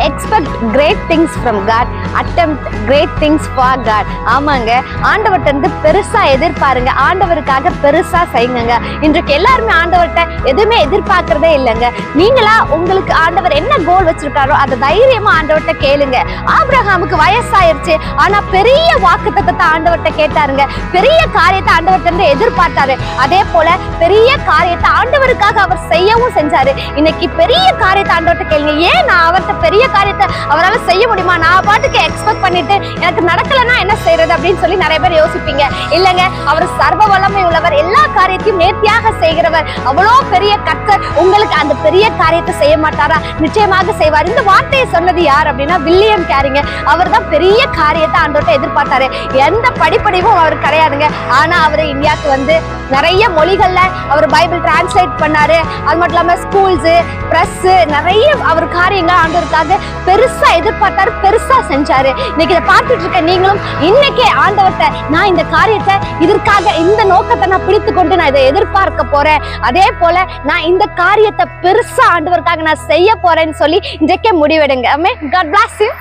expect great things from God, attempt great things for God. ஆமாங்க, ஆண்டவர்ட்ட இருந்து பெருசா எதிர்பாருங்க, ஆண்டவருக்காக பெருசா செய்யுங்க. இன்றைக்கு எல்லாருமே ஆண்டவர்ட்ட எதுவுமே எதிர்பார்க்கறதே இல்லைங்க. நீங்களா உங்களுக்கு ஆண்டவர் என்ன கோல் வச்சிருக்காரோ அதை தைரியமா ஆண்டவர்ட்ட கேளுங்க. ஆபிரகாமுக்கு வயசாயிருச்சு, ஆனா பெரிய வாக்குத்தத்தத்தை ஆண்டவர்ட்ட கேட்டாருங்க, பெரிய காரியத்தை ஆண்டவர்ட்ட இருந்து எதிர்பார்த்தாரு. அதே போல பெரிய காரியத்தை ஆண்டவருக்காக அவர் செய்யவும் செஞ்சாரு. இன்னைக்கு பெரிய காரியத்தை ஆண்டவர்ட்ட கேளுங்க. ஏன் நான் அவர்கிட்ட பெரிய காரியத்தை அவரால் செய்ய முடியுமா, நான் பாட்டுக்கு எக்ஸ்பெக்ட் பண்ணிட்டு எனக்கு நடக்கலன்னா என்ன செய்யறது அப்படின்னு சொல்லி நிறைய பேர் யோசிப்பீங்க. இல்லைங்க, அவர் சர்வ வல்லமை உள்ளவர், எல்லா காரியத்தையும் நேர்த்தியாக செய்கிறவர். அவ்வளோ பெரிய கர்த்தர் உங்களுக்கு அந்த பெரிய காரியத்தை செய்ய மாட்டாரா? நிச்சயமாக செய்வார். இந்த வார்த்தையை சொன்னது யார் அப்படின்னா வில்லியம் கேரிங்க. அவர் தான் பெரிய காரியத்தை ஆண்டவர்ட்ட எதிர்பார்த்தாரு. எந்த படிப்படிவும் அவர் கிடையாதுங்க. ஆனா அவர் இந்தியாவுக்கு வந்து நிறைய மொழிகள்ல அவர் பைபிள் டிரான்ஸ்லேட் பண்ணாரு. அது மட்டும் இல்லாம ஸ்கூல்ஸ், பிரஸ், நிறைய அவர் காரியங்கள் ஆண்டவருக்காக பெருசா எதிர்பார்த்தாரு, பெருசா செஞ்சாரு. இன்னைக்கு இதை பார்த்துட்டு இருக்க நீங்களும் இன்னைக்கே ஆண்டவர்ட்ட நான் இந்த காரியத்தை இதற்காக இந்த நோக்கத்தை நான் பிடித்து கொண்டு நான் இதை எதிர்பார்க்க போறேன், அதே போல நான் இந்த காரியத்தை பெருசா ஆண்டவருக்காக நான் செய்ய போறேன்னு சொல்லி இன்றைக்கே முடிவெடுங்க. ஆமென். God bless you.